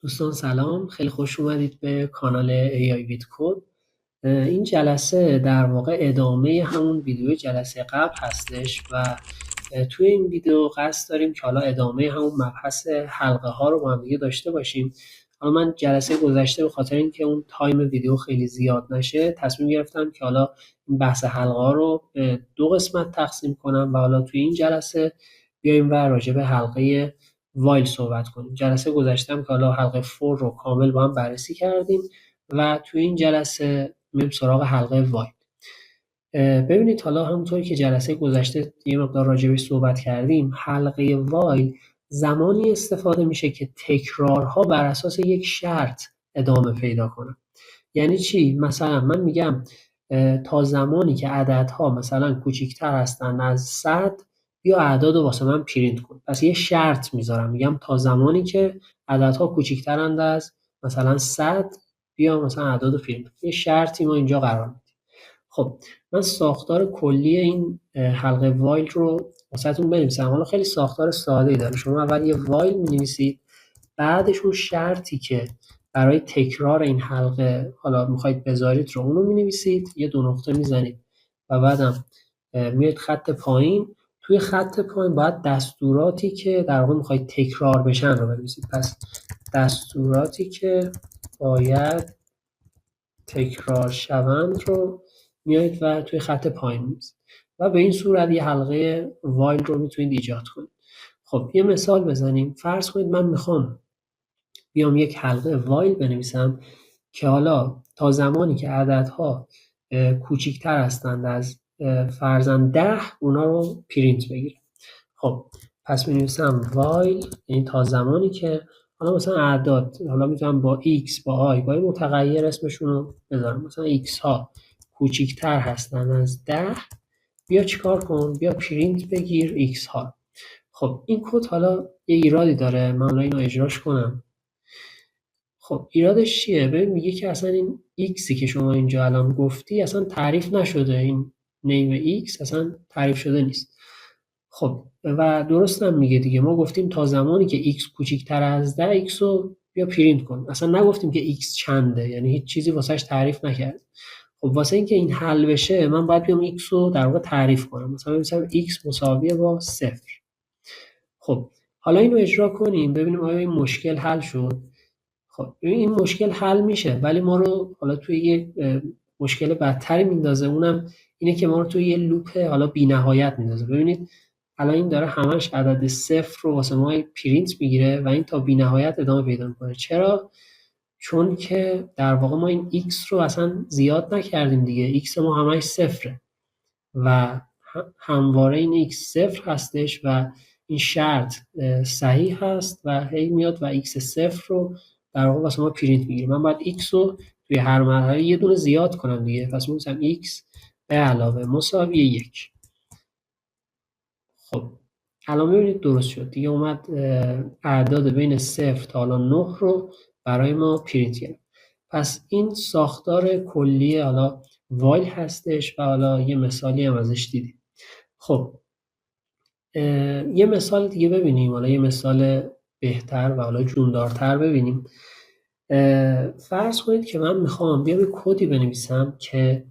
دوستان سلام، خیلی خوش اومدید به کانال AI with Code. این جلسه در واقع ادامه همون ویدیو جلسه قبل هستش و توی این ویدیو قصد داریم که حالا ادامه همون مبحث حلقه ها رو با هم دیگه داشته باشیم. حالا من جلسه گذشته به خاطر اینکه اون تایم ویدیو خیلی زیاد نشه تصمیم گرفتم که حالا این بحث حلقه ها رو به 2 قسمت تقسیم کنم و حالا توی این جلسه بیایم و راجع به حلقه وایل صحبت کنیم. جلسه گذشته که حالا حلقه فور رو کامل با هم بررسی کردیم و توی این جلسه میریم سراغ حلقه وایل. ببینید حالا همونطوری که جلسه گذشته یه مقدار راجعش صحبت کردیم، حلقه وایل زمانی استفاده میشه که تکرارها بر اساس یک شرط ادامه پیدا کنن. یعنی چی؟ مثلا من میگم تا زمانی که عددها مثلا کوچکتر هستن از 100 بیا اعداد رو واسه من پرینت کن. پس یه شرط میذارم، میگم تا زمانی که عددها کوچکترند از مثلا 100 بیا مثلا اعداد رو پرینت کن. یه شرطی ما اینجا قرار میدیم. خب من ساختار کلی این حلقه وایل رو واسهتون بنویسم. حالا خیلی ساختار ساده‌ای داره. شما اول یه وایل می‌نویسید، بعدش اون شرطی که برای تکرار این حلقه حالا میخواید بذارید رو اونو می‌نویسید، یه 2 نقطه میزنید و بعدم میاد خط پایین. توی خط پایین باید دستوراتی که در واقع میخواید تکرار بشن رو بنویسید. پس دستوراتی که باید تکرار شوند رو میایید و توی خط پایین می‌نویسید و به این صورت یه حلقه وایل رو میتونید ایجاد کنید. خب یه مثال بزنیم. فرض کنید من میخوام بیام یک حلقه وایل بنویسم که حالا تا زمانی که عددها کوچکتر هستند از فرضاً 10 اونا رو پرینت بگیره. خب پس می‌نویسم وایل، یعنی تا زمانی که حالا مثلا اعداد، حالا میتونم با x با y با این متغیر اسمشون رو بذارم، مثلا x ها کوچکتر هستن از 10 بیا چیکار کن؟ بیا پرینت بگیر x ها. خب این کد حالا یه ایرادی داره، من حالا اینو اجراش کنم. خب ایرادش چیه؟ ببین میگه که اصلا این xی که شما اینجا الان گفتی اصلا تعریف نشده، این نیم x اصلا تعریف شده نیست. خب و درست هم میگه دیگه، ما گفتیم تا زمانی که x کوچیک‌تر از 10 x رو بیا پرینت کن. اصلا نگفتیم که x چنده، یعنی هیچ چیزی واسش تعریف نکرد. خب واسه اینکه این حل بشه من باید بیام x رو در واقع تعریف کنم. مثلا بنویسم x مساویه با 0. خب حالا اینو اجرا کنیم ببینیم آیا این مشکل حل شد. خب این مشکل حل میشه، ولی ما رو حالا توی یه مشکل بدتری میندازه. اونم اینه که ما رو توی یه لوپ حالا بی‌نهایت میندازه. ببینید الان این داره همش عدد 0 رو واسه ما پرینت میگیره و این تا بی‌نهایت ادامه پیدا میکنه. چرا؟ چون که در واقع ما این x رو اصلا زیاد نکردیم دیگه. x ما همش 0 و همواره این x 0 هستش و این شرط صحیح هست و هی میاد و x 0 رو در واقع واسه ما پرینت میگیره. من باید x رو توی هر مرحله یه دونه زیاد کنم دیگه. پس می‌نویسم x به علاوه مساوی 1. خب الان می‌بینید درست شد دیگه، اومد اعداد بین 0 تا حالا 9 رو برای ما پرینت کرد. پس این ساختار کلی حالا وایل هستش و حالا یه مثالی هم ازش دیدیم. خب یه مثال دیگه ببینیم، حالا یه مثال بهتر و حالا جوندارتر ببینیم. فرض کنید که من میخوام بیام یه کدی بنویسم که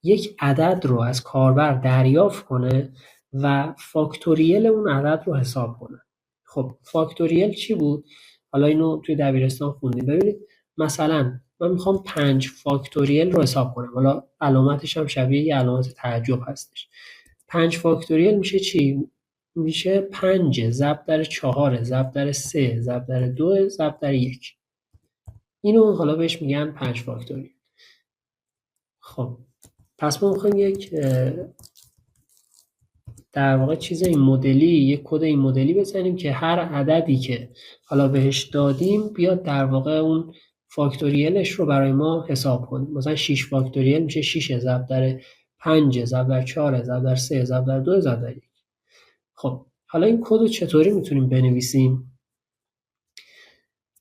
یک عدد رو از کاربر دریافت کنه و فاکتوریل اون عدد رو حساب کنه. خب فاکتوریل چی بود؟ حالا اینو توی دبیرستان خوندیم. ببینید مثلا من میخوام 5 فاکتوریل رو حساب کنم. حالا علامتش هم شبیه یه علامت تعجب هستش. 5 فاکتوریل میشه چی؟ میشه 5 ضرب در 4 ضرب در 3 ضرب در 2 ضرب در 1. اینو حالا بهش میگن 5 فاکتوریل. خب پس ما میخوایم یک در واقع چیز این مدلی، یک کد این مدلی بزنیم که هر عددی که حالا بهش دادیم بیاد در واقع اون فاکتوریلش رو برای ما حساب کنیم. مثلا 6 فاکتوریل میشه 6 ضرب در 5 ضرب در 4 ضرب در 3 ضرب در 2 ضرب در 1. خب حالا این کد رو چطوری میتونیم بنویسیم؟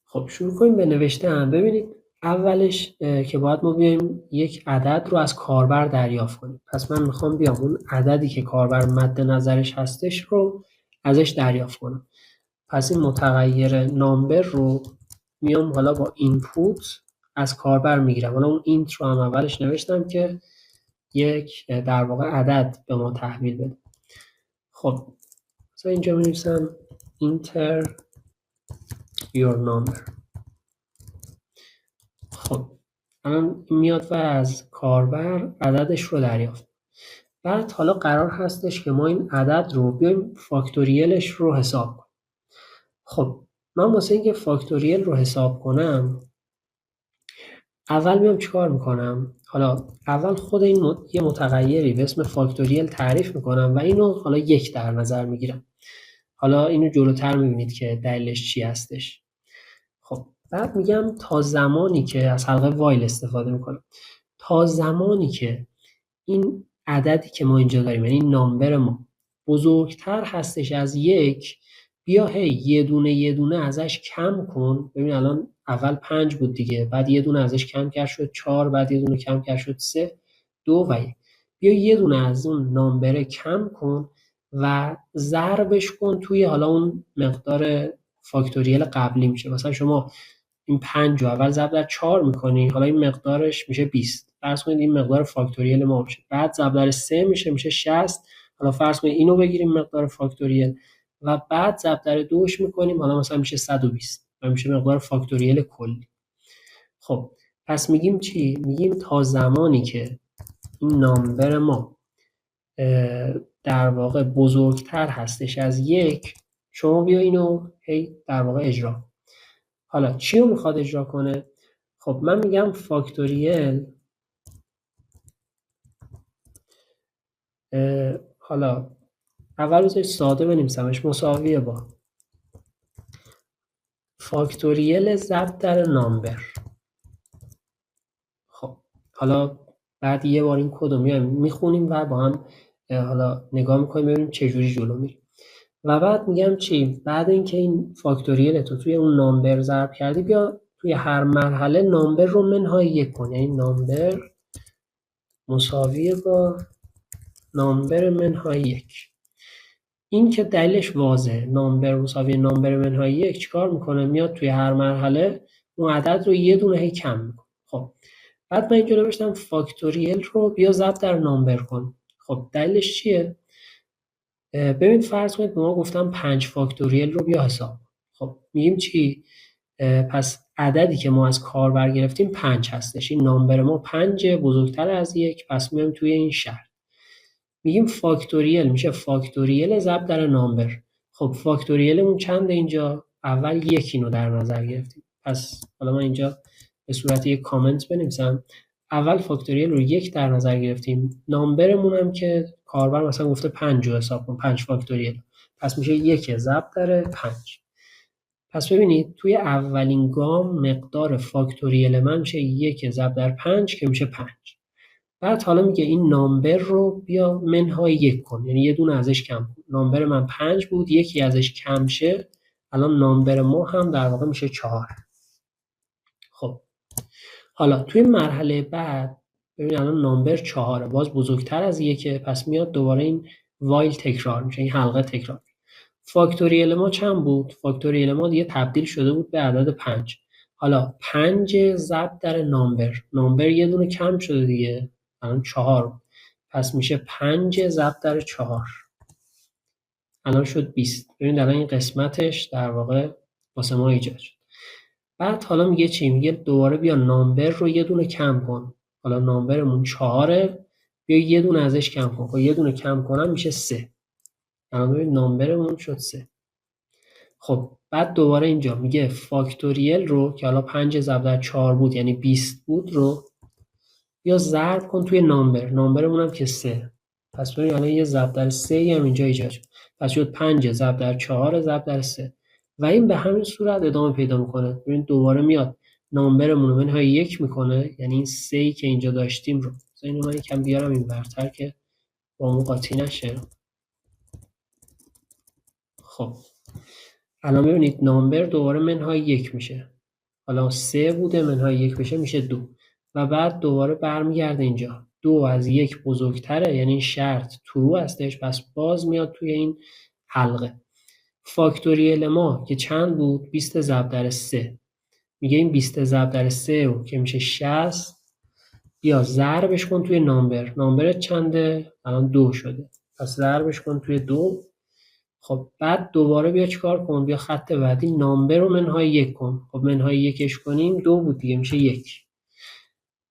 خب شروع کنیم به نوشتن. ببینید اولش که باید ما بیایم یک عدد رو از کاربر دریافت کنیم. پس من میخوام بیام اون عددی که کاربر مد نظرش هستش رو ازش دریافت کنم. پس این متغیر نامبر رو میام حالا با اینپوت از کاربر میگیرم. حالا اون اینت رو هم اولش نوشتم که یک در واقع عدد به ما تحویل بده. خب مثلا اینجا می‌نویسم enter your number. خب الان میاد و از کاربر عددش رو دریافت. بعد حالا قرار هستش که ما این عدد رو بیایم فاکتوریلش رو حساب کنیم. خب من واسه اینکه فاکتوریل رو حساب کنم اول میام چیکار میکنم؟ حالا اول خود این یه متغیری به اسم فاکتوریل تعریف میکنم و اینو حالا یک در نظر میگیرم. حالا اینو جلوتر میبینید که دلیلش چی هستش. خب بعد میگم تا زمانی که از حلقه وایل استفاده میکنم، تا زمانی که این عددی که ما اینجا داریم یعنی نامبر ما بزرگتر هستش از یک، بیا هی یه دونه ازش کم کن. ببین الان اول 5 بود دیگه، بعد یه دونه ازش کم کرد شد 4، بعد یه دونه کم کرد شد 3، 2 و 1. بیا یه دونه از اون نامبر کم کن و ضربش کن توی حالا اون مقدار فاکتوریل قبلی میشه. مثلا شما این 5 رو اول ضرب در 4 میکنی، حالا این مقدارش میشه 20. فرض کنید این مقدار فاکتوریل ما میشه. بعد ضرب در 3 میشه 60. حالا فرض کنید اینو بگیریم مقدار فاکتوریل و بعد ضرب در 2 میکنیم، حالا مثلا میشه 120 و میشه مقدار فاکتوریل کلی. خب پس میگیم چی؟ میگیم تا زمانی که این نامبر ما در واقع بزرگتر هستش از یک، شما بیا اینو هی در واقع اجرا. حالا چی رو میخواد اجرا کنه؟ خب من میگم فاکتوریل حالا اول بذارید ساده بنویسمش، مساویه با فاکتوریل ضرب در نامبر. خب حالا بعد یه بار این کد رو میخونیم و با هم حالا نگاه میکنیم ببینیم چه جوری جلو میریم. و بعد میگم چی؟ بعد اینکه این فاکتوریل تو توی اون نامبر ضرب کردی، بیا توی هر مرحله نامبر رو منهای یک کن. یعنی نامبر مساویه با نامبر منهای یک. این که دلیلش واضحه، نامبر مساوی نامبر منهای یک چیکار میکنه؟ میاد توی هر مرحله اون عدد رو یه دونه هی کم میکنه. خب بعد من اینجا نوشتم فاکتوریل رو بیا ضرب در نامبر کن. خب دلیلش چیه؟ ببین فرض کنید به ما گفتم 5 فاکتوریل رو بیا حساب. خب میگیم چی؟ پس عددی که ما از کاربر گرفتیم 5 هستش. این نامبر ما 5 بزرگتر از یک، پس میایم توی این شرط میگیم فاکتوریل میشه فاکتوریل ضرب در نامبر. خب فاکتوریلمون چنده اینجا؟ اول یکی رو در نظر گرفتیم. پس حالا من اینجا به صورت یک کامنت بنویسم. اول فاکتوریل رو یک در نظر گرفتیم، نامبرمون هم که کاربر مثلا گفته 5 رو حساب کن، 5 فاکتوریل، پس میشه یک ضرب در 5. پس ببینید توی اولین گام مقدار فاکتوریل من میشه یک ضرب در 5 که میشه 5. بعد حالا میگه این نامبر رو بیا منهای یک کن، یعنی یه دونه ازش کم کن. نامبر من 5 بود، یکی ازش کم شه، الان نامبر ما هم در واقع میشه 4. خب حالا توی مرحله بعد ببین الان نامبر 4 باز بزرگتر از یکه، پس میاد دوباره این وایل تکرار میشه، این حلقه تکرار. فاکتوریل ما چند بود؟ فاکتوریل ما دیگه تبدیل شده بود به عدد 5. حالا 5 ضرب در نامبر یه دونه کم شده دیگه، الان 4، پس میشه 5 ضرب در 4، الان شد 20. ببینید الان این قسمتش در واقع واسه ما ایجاد شد. بعد حالا میگه چی؟ میگه دوباره بیا نامبر رو یه دونه کم کن. حالا نامبرمون 4، بیا یه دونه ازش کم کن. خب یه دونه کم کنم میشه 3. الان ببین نامبرمون شد 3. خب بعد دوباره اینجا میگه فاکتوریل رو که حالا 5 ضرب در 4 بود یعنی 20 بود رو یا ضرب کن توی نامبرمون هم که 3. پس ببین الان یه ضرب در 3 هم اینجا ایجاد شد، پس شد 5 ضرب در 4 ضرب در 3 و این به همین صورت ادامه پیدا میکنه. ببین دوباره میاد نامبرمون رو منهای یک میکنه، یعنی این 3 که اینجا داشتیم رو اینو من یکم بیارم این برتر که با اون قاطی نشه. خب الان ببینید نامبر دوباره منهای یک میشه، حالا 3 بوده منهای یک بشه میشه 2 و بعد دوباره برمیگرده اینجا 2 از یک بزرگتره، یعنی این شرط ترو هستش، پس باز میاد توی این حلقه. فاکتوریل ما که چند بود؟ 20 ضرب در 3. میگه این 20 ضرب در 3 که میشه 60 بیا ضربش کن توی نامبرت چنده؟ الان 2 شده. پس ضربش کن توی 2. خب بعد دوباره بیا چیکار کن؟ بیا خط بعدی نامبر رو منهای 1 کن. خب منهای 1 کنیم 2 بود دیگه، میشه 1.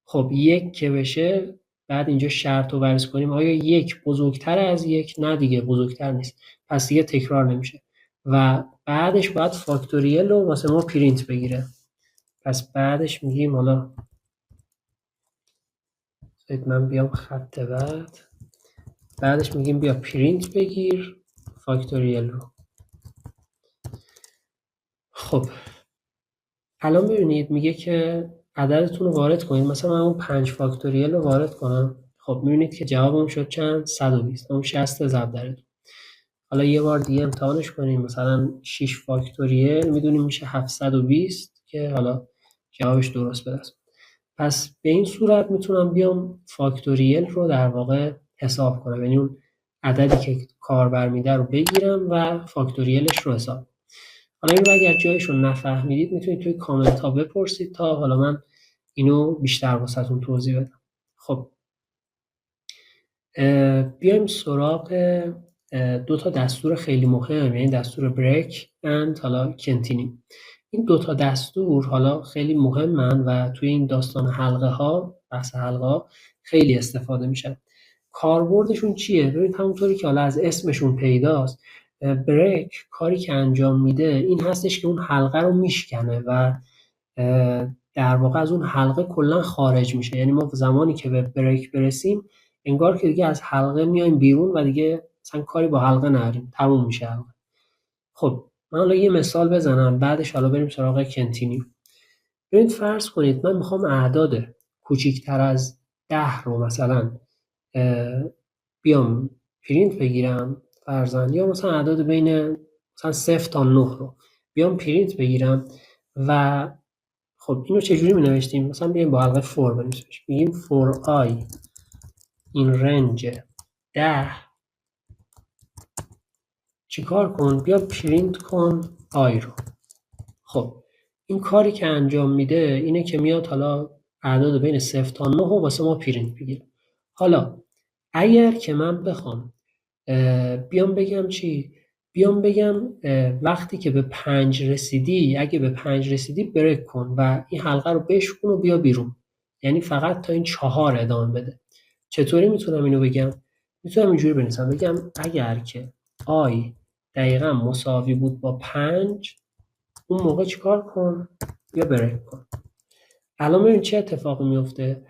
خب 1 که بشه بعد اینجا شرط رو ورز کنیم آیا 1 بزرگتر از 1؟ نه دیگه بزرگتر نیست، پس دیگه تکرار نمیشه و بعدش باید فاکتوریل رو واسه ما پرینت بگیره. پس بعدش میگیم حالا من بیام خط بعدش میگیم بیا پرینت بگیر فاکتوریل رو. خب الان ببینید میگه که عددتون رو وارد کنید، مثلا من اون 5 فاکتوریل رو وارد کنم. خب میبینید که جوابم شد چند؟ 120. اون 60 ضرب در 2. حالا یه بار دیگه امتحانش کنیم، مثلا 6 فاکتوریل میدونیم میشه 720 که حالا جوابش درست به دست. پس به این صورت میتونم بیام فاکتوریل رو در واقع حساب کنم، یعنی اون عددی که کاربر میده رو بگیرم و فاکتوریلش رو حساب. حالا این رو اگر جایش رو نفهمیدید میتونید توی کامنت ها بپرسید تا حالا من اینو بیشتر واسهتون توضیح بدم. خب بیایم سراغ 2 تا دستور خیلی مهم، یعنی دستور بریک اند حالا کنتینیو. این 2 تا دستور حالا خیلی مهمن و توی این داستان حلقه ها، بحث حلقه ها خیلی استفاده میشن. کاربردشون چیه؟ ببینید همونطوری که حالا از اسمشون پیداست، بریک کاری که انجام میده این هستش که اون حلقه رو میشکنه و در واقع از اون حلقه کلا خارج میشه. یعنی ما زمانی که به بریک برسیم انگار که دیگه از حلقه میایم بیرون و دیگه مثلا کاری با حلقه نداریم، تموم میشه حلقه. خب من حالا یه مثال بزنم بعدش حالا بریم سراغ کنتینیو. ببینید فرض کنید من میخوام اعداد کوچیکتر از 10 رو مثلا بیام پرینت بگیرم فرضاً، یا مثلا اعداد بین مثلا 0 تا 9 رو بیام پرینت بگیرم و خب اینو چجوری می نوشتیم؟ مثلا بیایم با حلقه فور بنویسیم، میگیم for I in range 10 چیکار کن؟ بیا پرینت کن I رو. خب این کاری که انجام میده اینه که میاد حالا اعداد بین 0 تا 9 رو واسه ما پرینت بگیره. حالا اگر که من بخوام بیام بگم چی؟ بیام بگم وقتی که به 5 رسیدی، اگه به 5 رسیدی بریک کن و این حلقه رو بشکن و بیا بیرون، یعنی فقط تا این 4 ادامه بده. چطوری میتونم اینو بگم؟ میتونم اینجوری بنویسم، بگم اگر که I دقیقا مساوی بود با 5 اون موقع چیکار کن؟ بیا بریک کن. الان ببین چه اتفاقی میفته.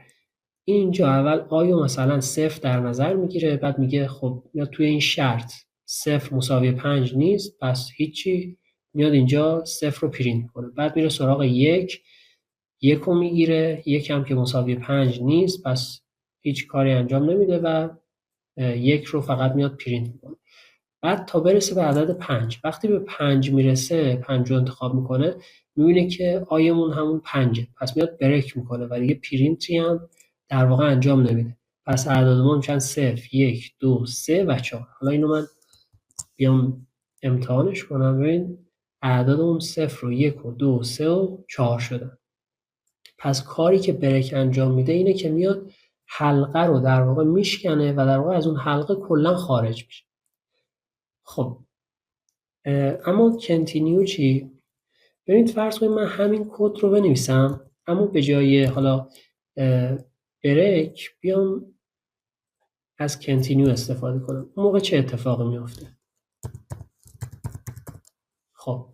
اینجا اول آیو مثلا 0 در نظر میگیره، بعد میگه خب میاد توی این شرط 0 مساوی 5 نیست پس هیچی، میاد اینجا 0 رو پرینت کنه. بعد میره سراغ 1 رو میگیره، 1 هم که مساوی 5 نیست پس هیچ کاری انجام نمیده و 1 رو فقط میاد پرینت میکنه. بعد تا برسه به عدد 5. وقتی به 5 میرسه 5 رو انتخاب میکنه، میبینه که آیمون همون 5 پس میاد بریک میکنه و دیگه پرینتی هم در واقع انجام نمیده. پس اعداد ما میشن 0 1 2 3 و 4. حالا اینو من بیام امتحانش کنم. ببین اعدادمون 0 و 1 و 2 و 3 و 4 شدن. پس کاری که بریک انجام میده اینه که میاد حلقه رو در واقع میشکنه و در واقع از اون حلقه کلا خارج میشه. خب اما کنتینیو چی؟ ببینید فرض کنید من همین کد رو بنویسم اما به جای حالا بریک بیام از کنتینیو استفاده کنم. اون موقع چه اتفاقی میفته؟ خب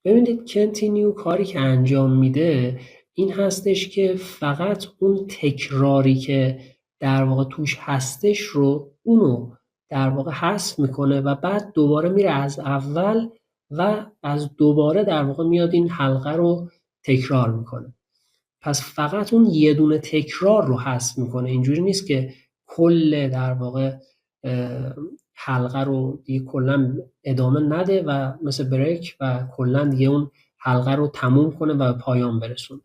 ببینید کنتینیو کاری که انجام میده این هستش که فقط اون تکراری که در واقع توش هستش رو اونو در واقع حذف میکنه و بعد دوباره میره از اول و از دوباره در واقع میاد این حلقه رو تکرار میکنه. پس فقط اون یه دونه تکرار رو حذف میکنه. اینجوری نیست که کل در واقع حلقه رو دیگه کلا ادامه نده و مثل بریک و کلا دیگه اون حلقه رو تموم کنه و به پایان برسونه.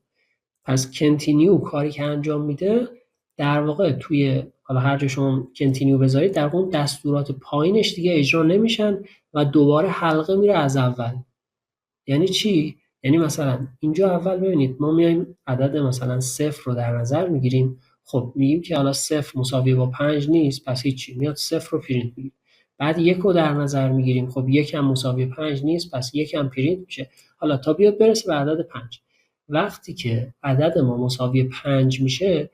پس کنتینیو کاری که انجام میده در واقع توی حالا هر جا شما کنتینیو بذارید در واقع اون دستورات پایینش دیگه اجرا نمیشن و دوباره حلقه میره از اول. یعنی چی؟ یعنی مثلا اینجا اول ببینید ما میایم عدد مثلا 0 رو در نظر میگیریم. خب میگیم که حالا 0 مساوی با 5 نیست، پس هیچی، میاد 0 رو پرینت میگیریم. بعد 1 رو در نظر میگیریم، خب 1 هم مساوی 5 نیست، پس 1 هم پرینت میشه. حالا تا بیاد برسه به عدد 5. وقتی که عدد ما مساوی 5 میشه،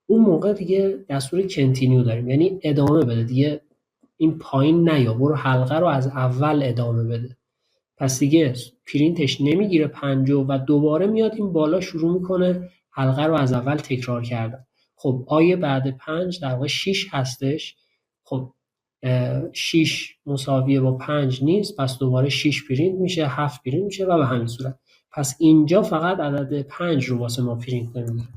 اون موقع دیگه دستور کنتینیو داریم، یعنی ادامه بده دیگه، این پایین نیا، برو حلقه رو از اول ادامه بده. پس دیگه پرینتش نمیگیره 50 و دوباره میاد این بالا شروع میکنه حلقه رو از اول تکرار کردن. خب آیه بعد 5 در واقع 6 هستش. خب 6 مساویه با 5 نیست، پس دوباره 6 پرینت میشه، 7 پرینت میشه و به همین صورت. پس اینجا فقط عدد 5 رو واسه ما پرینت نمیگیره.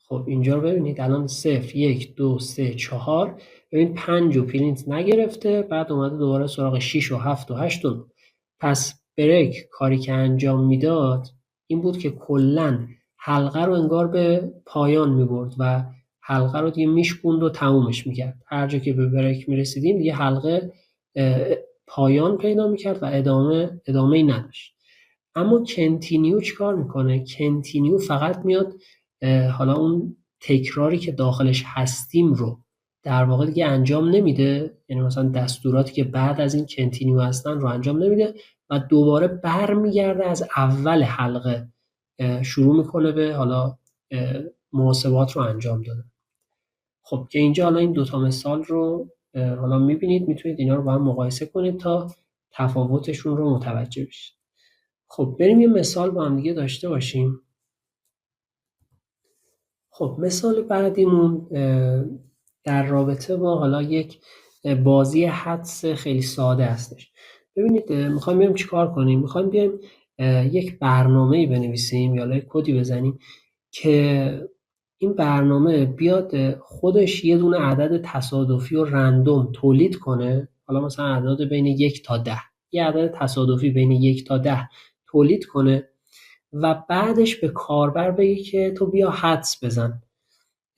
خب اینجا رو ببینید الان 0 1 2 3 4، ببین 5 رو پرینت نگرفته، بعد اومده دوباره سراغ 6 و 7 و 8 و 9. پس بریک کاری که انجام میداد این بود که کلا حلقه رو انگار به پایان میبرد و حلقه رو دیگه میشکوند و تمومش میکرد. هر جا که به بریک میرسیدیم دیگه حلقه پایان پیدا میکرد و ادامه ای نداشت. اما کنتینیو چیکار میکنه؟ کنتینیو فقط میاد حالا اون تکراری که داخلش هستیم رو در واقع دیگه انجام نمیده، یعنی مثلا دستوراتی که بعد از این کنتینیو هستن رو انجام نمیده و دوباره برمیگرده از اول حلقه شروع میکنه به حالا محاسبات رو انجام داده. خب که اینجا حالا این دوتا مثال رو حالا میبینید، میتونید اینا رو با هم مقایسه کنید تا تفاوتشون رو متوجه بشید. خب بریم یه مثال با هم دیگه داشته باشیم. خب مثال بعدیمون در رابطه با حالا یک بازی حدس خیلی ساده هستش. ببینید میخوایم بیایم چیکار کنیم؟ میخوایم بیایم یک برنامه‌ای بنویسیم یا یک کدی بزنیم که این برنامه بیاد خودش یه دونه عدد تصادفی و رندوم تولید کنه. حالا مثلا اعداد بین 1 تا 10، یه عدد تصادفی بین 1 تا 10 تولید کنه و بعدش به کاربر بگه که تو بیا حدس بزن،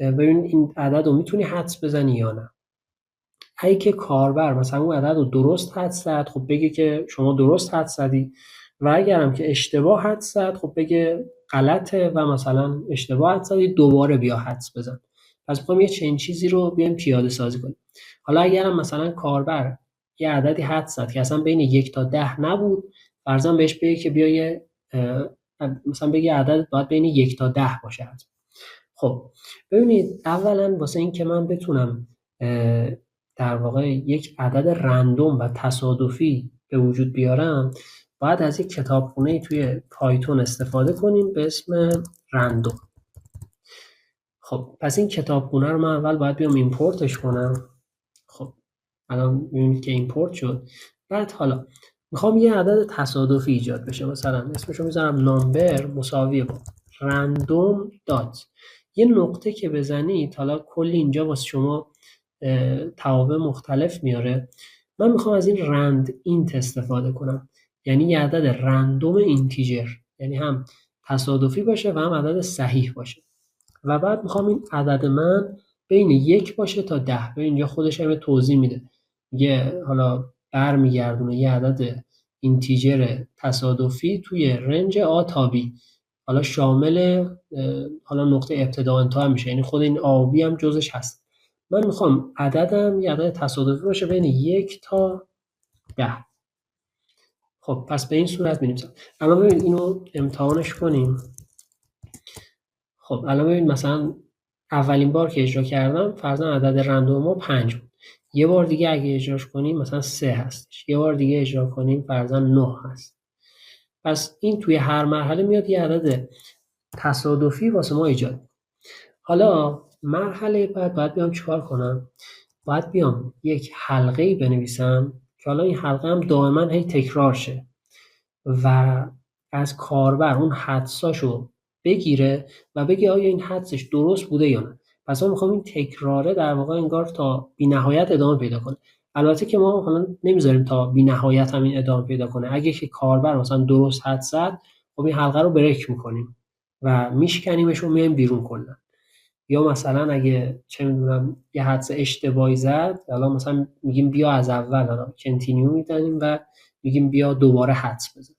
ببین این عدد رو میتونی حدس بزنی یا نه. اگه که کاربر مثلا اون عدد رو درست حدس زد، خب بگه که شما درست حدس زدی، و اگرم که اشتباه حدس زد، خب بگه غلطه و مثلا اشتباه حدس زدی، دوباره بیا حدس بزن. پس می‌خوایم یه چنین چیزی رو بیایم پیاده سازی کنیم. حالا اگرم مثلا کاربر یه عددی حدس زد که اصلا بین 1 تا 10 نبود، فرضاً بهش بگه که بیا یه مثلا بگه عدد باید بین 1 تا 10 باشه. خب ببینید اولا واسه این که من بتونم در واقع یک عدد رندوم و تصادفی به وجود بیارم، باید از یک کتابخونه توی پایتون استفاده کنیم به اسم رندوم. خب پس این کتابخونه رو من اول باید بیام ایمپورتش کنم. خب الان می‌بینید که ایمپورت شد. بعد حالا میخوام یه عدد تصادفی ایجاد بشه، مثلا اسمشو میذارم نامبر مساوی با رندوم دات. یه نقطه که بزنید حالا کلی اینجا واسه شما توابع مختلف میاره. من میخوام از این رند اینت استفاده کنم، یعنی یه عدد رندوم اینتیجر، یعنی هم تصادفی باشه و هم عدد صحیح باشه. و بعد میخوام این عدد من بین 1 باشه تا 10. به اینجا خودش هم توضیح میده، یه حالا برمیگردونه یه عدد اینتیجر تصادفی توی رنج آ تا بی، حالا شامل حالا نقطه ابتدا انتها میشه، یعنی خود این آ و بی هم جزش هست. من میخوام عددم یه عدد تصادفی باشه بین 1 تا 10. خب پس به این صورت می‌نویسم. اما ببینید اینو امتحانش کنیم. خب الان ببین مثلا اولین بار که اجرا کردم فرضاً عدد رندوم ما 5 بود. یه بار دیگه اگه اجراش کنیم مثلا 3 هستش. یه بار دیگه اجرا کنیم فرضاً 9 هست. پس این توی هر مرحله میاد یه عدد تصادفی واسه ما ایجاد. حالا مرحله بعد باید بیام چیکار کنم؟ باید بیام یک حلقه‌ای بنویسم که حالا این حلقه هم دائما هی تکرار شه و از کاربر اون حدساشو بگیره و بگه آیا این حدسش درست بوده یا نه. پس ما میخوام این تکراره در واقع انگار تا بی‌نهایت ادامه پیدا کنه. البته که ما حالا نمیذاریم تا بی‌نهایت همین ادامه پیدا کنه. اگه که کاربر مثلا درست حدس زد، خب این حلقه رو بریک میکنیم و میشکنیمش و میایم بیرون کلا. یا مثلا اگه چه میدونم یه حدس اشتباهی زد، حالا مثلا میگیم بیا از اول، حالا کنتینیو میزنیم و میگیم بیا دوباره حدس بزن.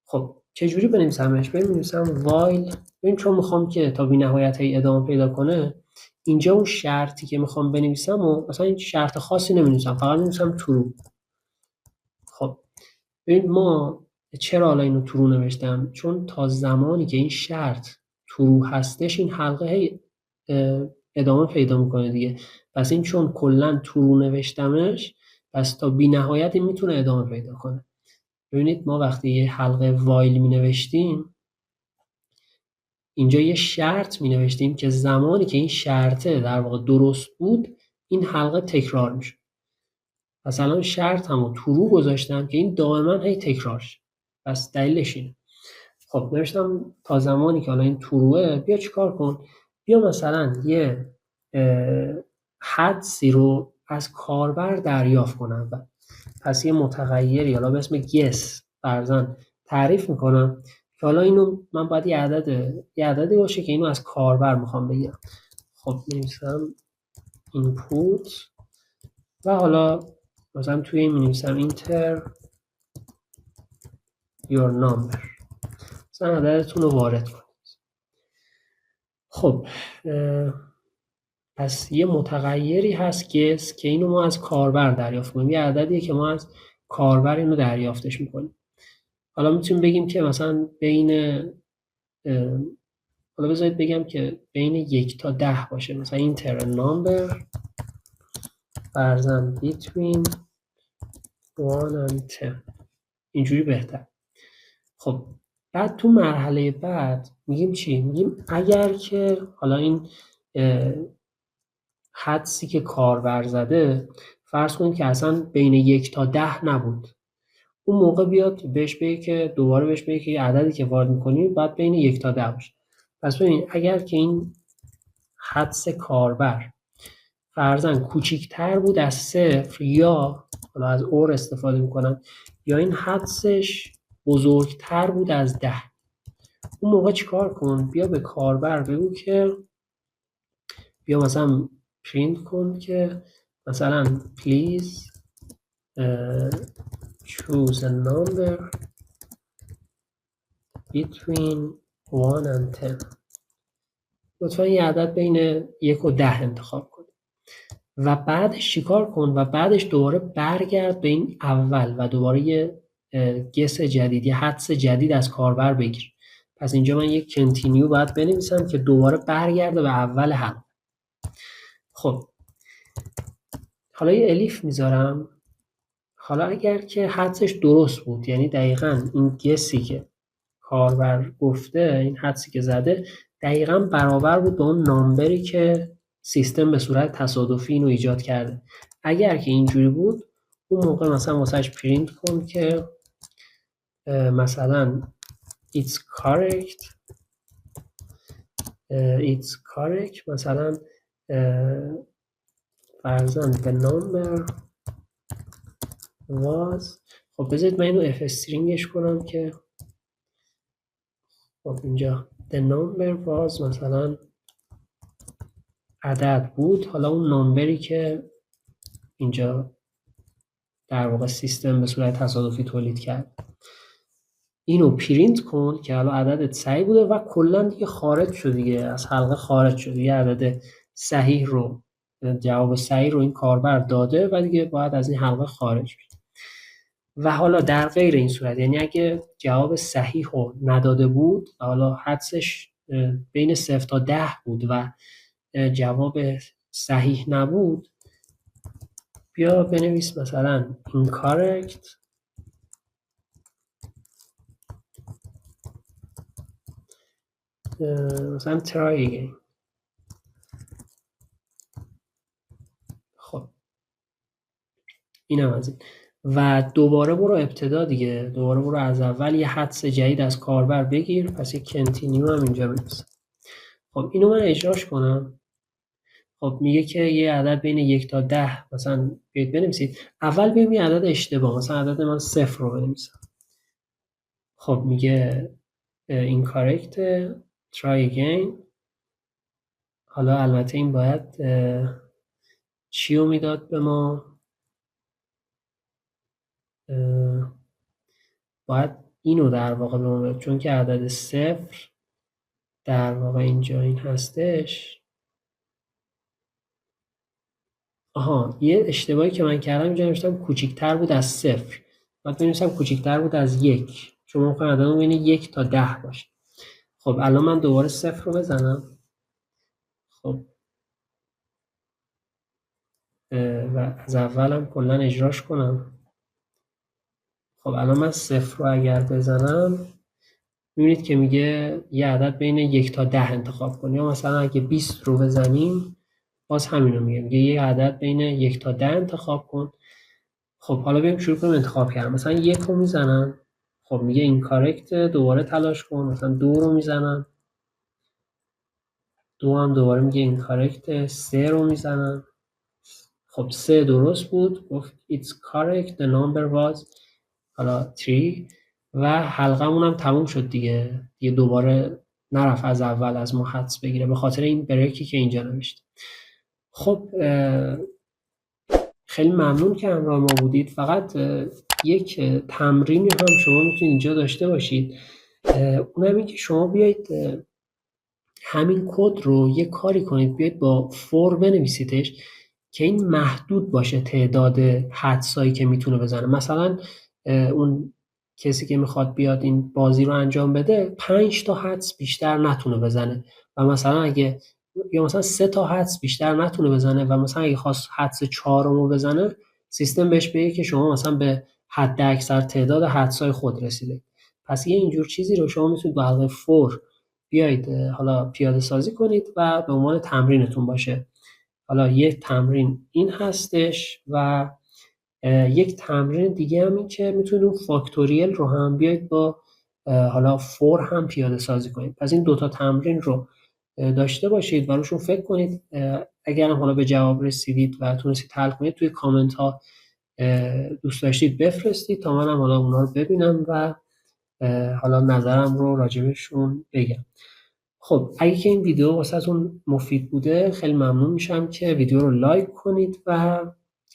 خب چجوری بنویسمش؟ بنویسم while. ببین چون میخوام که تا بی‌نهایت ادامه پیدا کنه، اینجا اون شرطی که میخوام بنویسم و مثلا این شرط خاصی نمی‌نویسم، فقط می‌نویسم true. خب ببین ما چرا حالا اینو true نوشتم؟ چون تا زمانی که این شرط true هستش این حلقه هی ادامه پیدا میکنه دیگه. پس این چون کلا true نوشتمش، پس تا بی‌نهایت این میتونه ادامه پیدا کنه. ببینید ما وقتی یه حلقه وایل می نوشتیم، اینجا یه شرط می نوشتیم که زمانی که این شرطه در واقع درست بود، این حلقه تکرار میشه. پس الان شرط همو ترو گذاشتم که این دائما هی تکرار شه. پس دلیلش اینه. خب نوشتم تا زمانی که حالا این تروه، بیا چیکار کن؟ بیا مثلا یه حدسی رو از کاربر دریافت کنم. پس یه متغیری حالا به اسم guess فرضاً تعریف میکنم که حالا اینو من باید یه عددی باشه که اینو از کاربر میخوام بگیرم. خب می‌نویسم input و حالا مثلا توی این می‌نویسم enter your number، مثلا عددتون رو وارد کنید. خب پس یه متغیری هست guess که اینو ما از کاربر دریافت کنیم، یه عددیه که ما از کاربر اینو دریافتش میکنیم. حالا میتونیم بگیم که مثلا بین حالا بذارید بگم که بین 1 تا 10 باشه، مثلا enter a number فرضاً between 1 and 10. اینجوری بهتر. خب بعد تو مرحله بعد میگیم چی؟ میگیم اگر که حالا این حدسی که کاربر زده فرض کنید که اصلا بین 1 تا 10 نبود، اون موقع بیاد بهش بگه که دوباره بهش بگه که عددی که وارد می‌کنی باید بین 1 تا 10 باشه. پس ببین اگر که این حدس کاربر فرضاً کوچیک‌تر بود از 0 یا حالا از اور استفاده می‌کنم، یا این حدسش بزرگتر بود از 10، اون موقع چیکار کن؟ بیا به کاربر بگو که بیا مثلا پرینت کن که مثلا please choose a number between 1 and 10. لطفا یه عدد بین 1 و 10 انتخاب کن و بعدش چیکار کن؟ و بعدش دوباره برگرد به این اول و دوباره یه گس جدید، یه حدس جدید از کاربر بگیر. پس اینجا من یک کنتینیو باید بنویسم که دوباره برگرده به اول هم. خب حالا یه الیف میذارم. حالا اگر که حدسش درست بود، یعنی دقیقاً این گسی که کاربر گفته، این حدسی که زده دقیقاً برابر بود به اون نامبری که سیستم به صورت تصادفی اینو ایجاد کرده. اگر که اینجوری بود، اون موقع مثلا واسهش پرینت کن که مثلا it's correct مثلا فرضاً the number was. خب بذارید من اینو اف استرینگش کنم که خب اینجا the number was مثلا عدد بود، حالا اون نامبری که اینجا در واقع سیستم به صورت تصادفی تولید کرد، اینو پرینت کن که حالا عددت صحیح بوده و کلا دیگه خارج شد، دیگه از حلقه خارج شد، یه عدد صحیح رو، جواب صحیح رو این کاربر داده و دیگه باید از این حلقه خارج بشه. و حالا در غیر این صورت، یعنی اگه جواب صحیح رو نداده بود و حالا حدسش بین 0 تا 10 بود و جواب صحیح نبود، بیا بنویس مثلا incorrect مثلا try again. خب اینم از این. و دوباره برو ابتدا دیگه، دوباره برو از اول یه حدس جدید از کاربر بگیر. پس یه کنتینیو هم اینجا بنویسم. خب اینو من اجراش کنم. خب میگه که یه عدد بین 1 تا 10 مثلا بیاید بنویسید. اول ببین یه عدد اشتباه، مثلا عدد من 0 رو بنویسم. خب میگه incorrect try again. حالا البته این باید چی رو میداد به ما؟ باید اینو در واقع به ما بده، چون که عدد 0 در واقع اینجا این هستش. یه اشتباهی که من کردم اینجا نوشتم کوچیک‌تر بود از 0، باید بنویسم کوچیک‌تر بود از 1. شما می‌خواید عدد بین 1 تا 10 باشه. خب الان من دوباره 0 رو بزنم. خب و از اولم کلا اجراش کنم. خب الان من 0 رو اگر بزنم می‌بینید که میگه یه عدد بین 1 تا 10 انتخاب کن، یا مثلا اگه 20 رو بزنیم باز همینو میگه یه عدد بین 1 تا 10 انتخاب کن. خب حالا بریم شروع کنیم انتخاب کردن. مثلا 1 رو میزنم، خب میگه این کارکت، دوباره تلاش کن. مثلا 2 رو میزنم، 2 هم دوباره میگه این کارکت. 3 رو میزنم، خب 3 درست بود، گفت it's correct the number was حالا 3 و حلقمون هم تموم شد دیگه دوباره نرفت از اول از ما حدس بگیره به خاطر این بریکی که اینجا نوشته. خب خیلی ممنون که همراه ما بودید. فقط یک تمرینی هم شما میتونید اینجا داشته باشید، اونم این که شما بیایید همین کد رو یه کاری کنید، بیایید با فور بنویسیدش که این محدود باشه تعداد حدسایی که میتونه بزنه. مثلا اون کسی که میخواد بیاد این بازی رو انجام بده 5 تا حدس بیشتر نتونه بزنه، و مثلا اگه یا مثلا 3 تا حدس بیشتر نتونه بزنه، و مثلا اگه خواست حدس 4 رو بزنه سیستم بهش بگه که شما مثلا به حد اکثر تعداد حدسای خود رسیده. پس یه اینجور چیزی رو شما میتونید با حلقه فور بیایید حالا پیاده سازی کنید و به عنوان تمرینتون باشه. حالا یک تمرین این هستش و یک تمرین دیگه هم این که میتونید اون فاکتوریل رو هم بیایید با حالا فور هم پیاده سازی کنید. پس این دوتا تمرین رو داشته باشید، براشون فکر کنید. اگر هم حالا به جواب رسیدید و تونستید حل کنید توی کامنت ها دوست داشتید بفرستید تا منم حالا اونا رو ببینم و حالا نظرم رو راجبشون بگم. خب اگه که این ویدیو واسهتون مفید بوده خیلی ممنون میشم که ویدیو رو لایک کنید و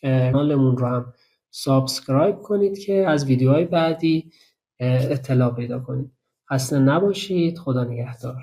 کانالمون رو هم سابسکرایب کنید که از ویدیوهای بعدی اطلاع پیدا کنید. خسته نباشید. خدا نگهدار.